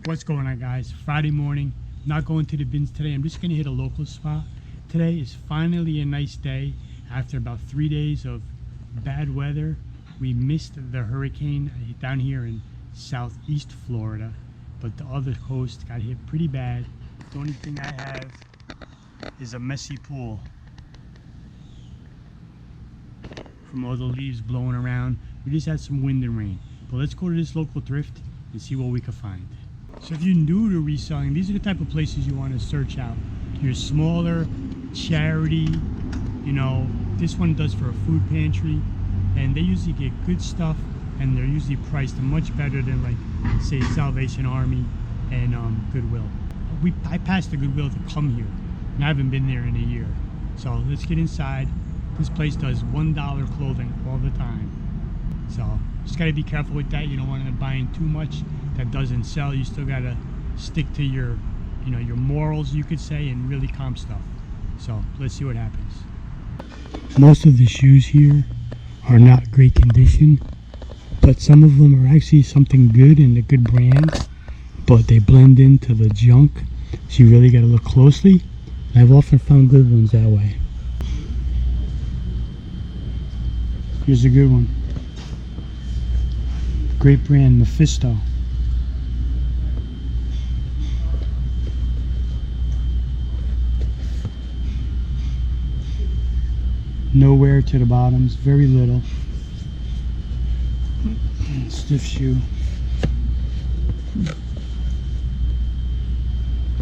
What's going on, guys? Friday morning, not going to the bins today. I'm just gonna hit a local spot. Today is finally a nice day after about 3 days of bad weather. We missed the hurricane down here in southeast Florida, but the other coast got hit pretty bad. The only thing I have is a messy pool from all the leaves blowing around. We just had some wind and rain. But let's go to this local thrift and see what we can find. So if you're new to reselling, these are the type of places you want to search out. Your smaller charity, you know, this one does for a food pantry, and they usually get good stuff, and they're usually priced much better than, like, say, Salvation Army and Goodwill. I passed the Goodwill to come here, and I haven't been there in a year. So let's get inside. This place does $1 clothing all the time. So just gotta be careful with that. You don't want to buy in too much that doesn't sell. You still gotta stick to your, you know, your morals, you could say, and really calm stuff. So let's see what happens. Most of the shoes here are not great condition, but some of them are actually something good and a good brand, but they blend into the junk, so you really gotta look closely. I've often found good ones that way. Here's a good one. Great brand, Mephisto. No wear to the bottoms, very little. Stiff shoe.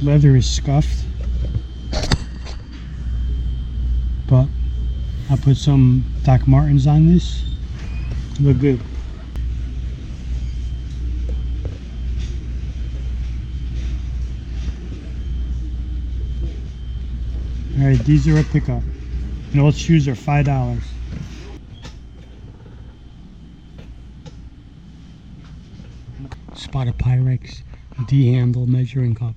Leather is scuffed, but I put some Doc Martens on this. Look good. Alright, these are a pickup. And all shoes are $5. Spot a Pyrex D-handle measuring cup.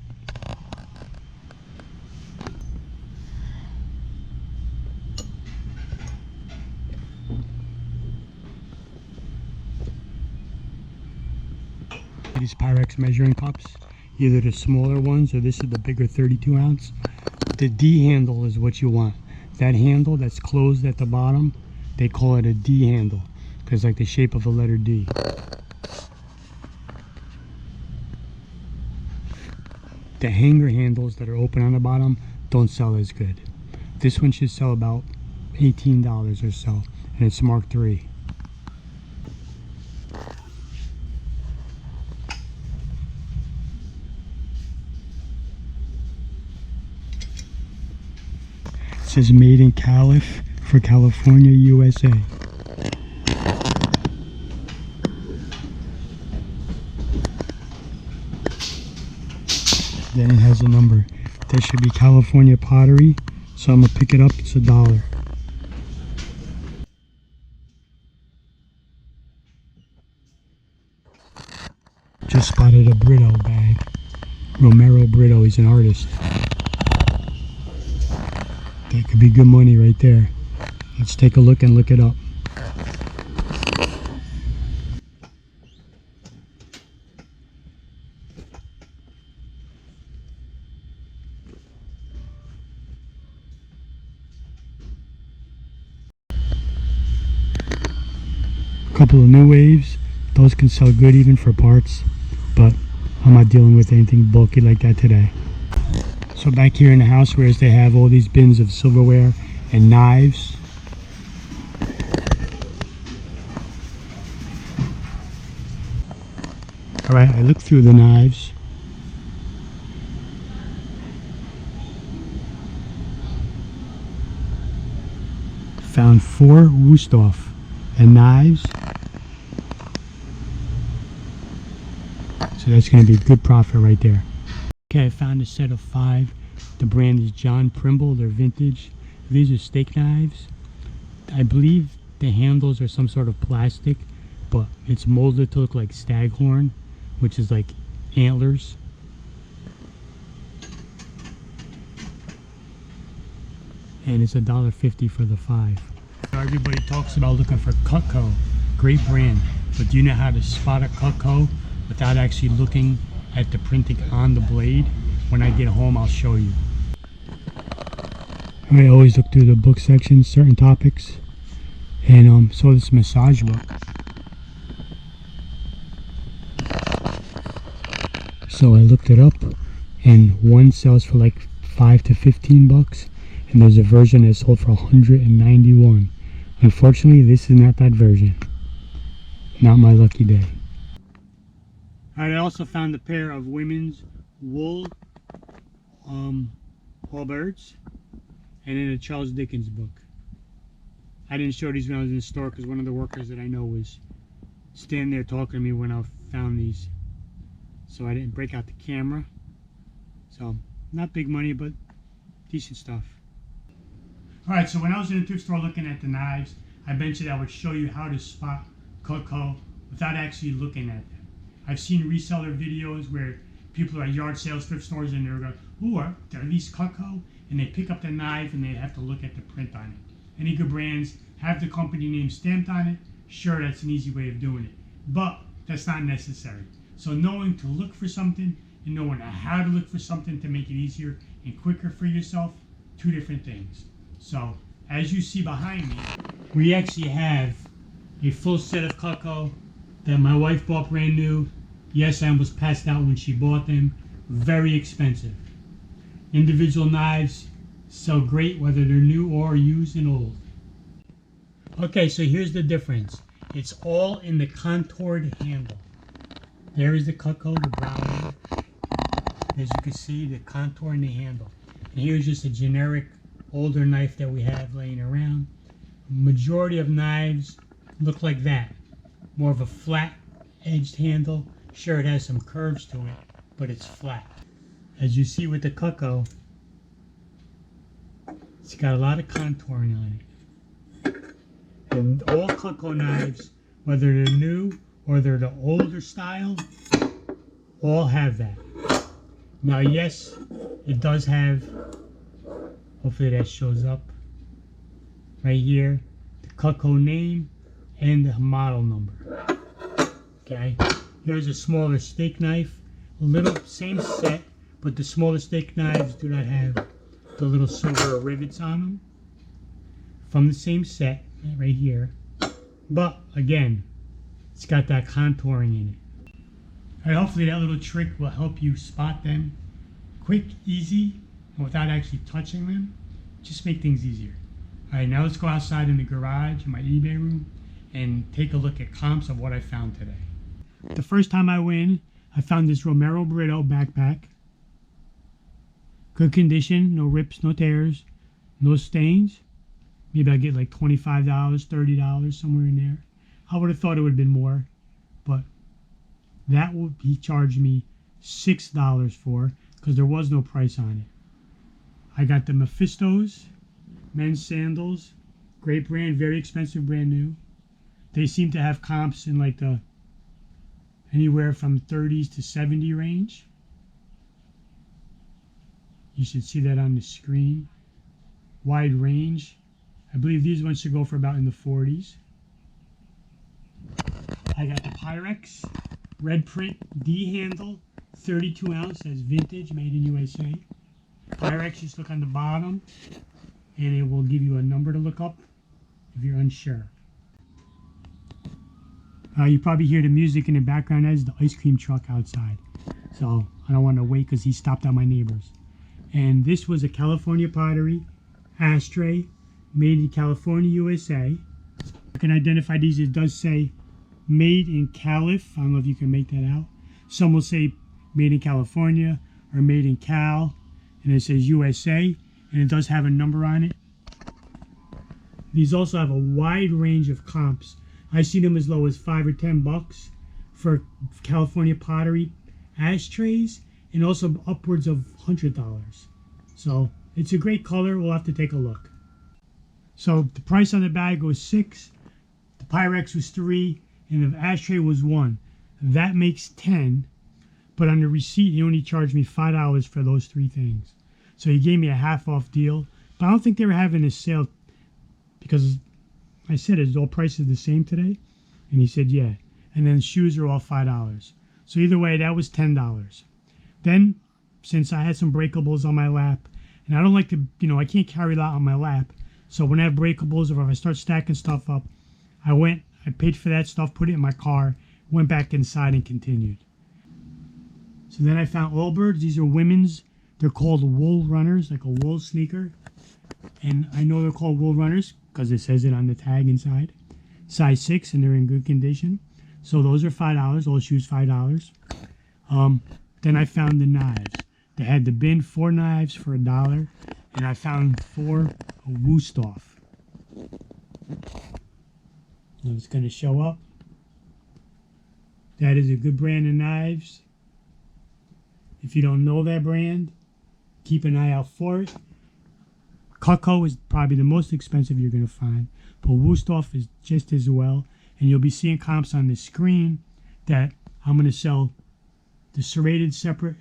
These Pyrex measuring cups, either the smaller ones or this is the bigger 32 ounce. The D handle is what you want. That handle that's closed at the bottom, they call it a D handle because like the shape of a letter D. The hanger handles that are open on the bottom don't sell as good. This one should sell about $18 or so, and it's Mark III. It says made in Calif for California, USA. Then it has a number. There should be California pottery, so I'm gonna pick it up. It's $1. Just spotted a Brito bag. Romero Brito, he's an artist. That could be good money right there. Let's take a look and look it up. A couple of new waves. Those can sell good even for parts, but I'm not dealing with anything bulky like that today. So back here in the housewares, they have all these bins of silverware and knives. Alright, I looked through the knives. Found 4 Wusthof and knives. So that's going to be a good profit right there. Okay, I found a set of 5. The brand is John Primble. They're vintage. These are steak knives. I believe the handles are some sort of plastic, but it's molded to look like staghorn, which is like antlers. And it's $1.50 for the 5. Everybody talks about looking for Cutco. Great brand. But do you know how to spot a Cutco without actually looking at the printing on the blade. When I get home, I'll show you. I always look through the book section, certain topics, and saw this massage book. So I looked it up, and one sells for like $5 to $15, and there's a version that's sold for $191. Unfortunately, this is not that version. Not my lucky day. Alright, I also found a pair of women's wool Allbirds, and then a Charles Dickens book. I didn't show these when I was in the store because one of the workers that I know was standing there talking to me when I found these. So I didn't break out the camera. So, not big money, but decent stuff. Alright, so when I was in the thrift store looking at the knives, I mentioned I would show you how to spot Cutco without actually looking at them. I've seen reseller videos where people are at yard sales, thrift stores, and they're going, ooh, are these Cutco? And they pick up the knife and they have to look at the print on it. Any good brands have the company name stamped on it. Sure, that's an easy way of doing it. But that's not necessary. So knowing to look for something and knowing how to look for something to make it easier and quicker for yourself, two different things. So as you see behind me, we actually have a full set of Cutco that my wife bought brand new. Yes, and was passed out when she bought them. Very expensive. Individual knives sell great whether they're new or used and old. Okay, so here's the difference. It's all in the contoured handle. There is the Cutco, the brown one. As you can see, the contour in the handle. And here's just a generic older knife that we have laying around. Majority of knives look like that. More of a flat edged handle. Sure, it has some curves to it, but it's flat. As you see with the Cutco, it's got a lot of contouring on it. And all Cutco knives, whether they're new or they're the older style, all have that. Now, yes, it does have, hopefully that shows up right here, the Cutco name and the model number. Okay, here's a smaller steak knife, a little same set, but the smaller steak knives do not have the little silver rivets on them. From the same set, right here. But again, it's got that contouring in it. All right, hopefully that little trick will help you spot them quick, easy, and without actually touching them. Just make things easier. All right, now let's go outside in the garage, in my eBay room, and take a look at comps of what I found today. The first time I went, I found this Romero Brito backpack. Good condition, no rips, no tears, no stains. Maybe I get like $25, $30, somewhere in there. I would have thought it would have been more, but that would he charged me $6 for because there was no price on it. I got the Mephistos, men's sandals, great brand, very expensive, brand new. They seem to have comps in like the anywhere from 30s to 70 range. You should see that on the screen. Wide range. I believe these ones should go for about in the 40s. I got the Pyrex red print D handle, 32 ounce, that's vintage, made in USA. Pyrex, just look on the bottom and it will give you a number to look up if you're unsure. You probably hear the music in the background. That is the ice cream truck outside. So I don't want to wait because he stopped at my neighbor's. And this was a California pottery ashtray made in California, USA. I can identify these. It does say made in Calif. I don't know if you can make that out. Some will say made in California or made in Cal. And it says USA. And it does have a number on it. These also have a wide range of comps. I've seen them as low as $5 or $10 for California pottery ashtrays, and also upwards of $100. So it's a great color. We'll have to take a look. So the price on the bag was $6, the Pyrex was $3, and the ashtray was $1. That makes $10, but on the receipt he only charged me $5 for those three things. So he gave me a half off deal, but I don't think they were having a sale because I said, is all prices the same today? And he said, yeah. And then shoes are all $5. So either way, that was $10. Then, since I had some breakables on my lap, and I don't like to, I can't carry a lot on my lap. So when I have breakables or if I start stacking stuff up, I paid for that stuff, put it in my car, went back inside and continued. So then I found Allbirds. These are women's. They're called wool runners, like a wool sneaker. And I know they're called wool runners because it says it on the tag inside. Size 6, and they're in good condition. So those are $5. All shoes $5. Then I found the knives. They had the bin, 4 knives for $1. And I found 4 Wusthof. It's going to show up. That is a good brand of knives. If you don't know that brand, keep an eye out for it. Cutco is probably the most expensive you're going to find, but Wusthof is just as well. And you'll be seeing comps on the screen that I'm going to sell the serrated separate,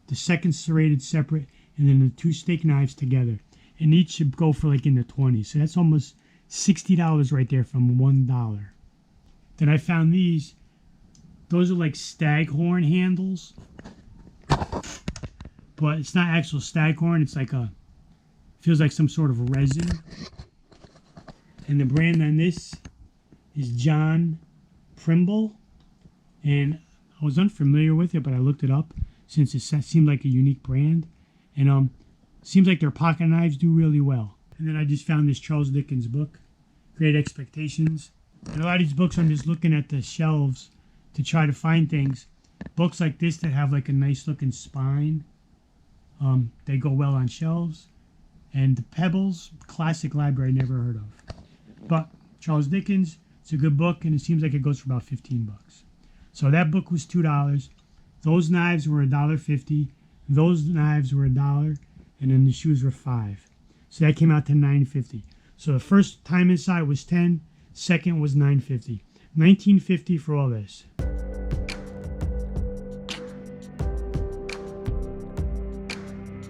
the second serrated separate, and then the 2 steak knives together. And each should go for like in the 20s. So that's almost $60 right there from $1. Then I found these. Those are like staghorn handles. But it's not actual staghorn. It's like feels like some sort of resin. And the brand on this is John Primble. And I was unfamiliar with it, but I looked it up since it seemed like a unique brand. And seems like their pocket knives do really well. And then I just found this Charles Dickens book, Great Expectations. And a lot of these books, I'm just looking at the shelves to try to find things. Books like this that have like a nice looking spine, they go well on shelves. And the Pebbles, classic library, never heard of. But Charles Dickens, it's a good book, and it seems like it goes for about 15 bucks. So that book was $2. Those knives were $1.50. Those knives were $1, and then the shoes were $5. So that came out to $9.50. So the first time inside was $10, second was $9.50. $19.50 for all this.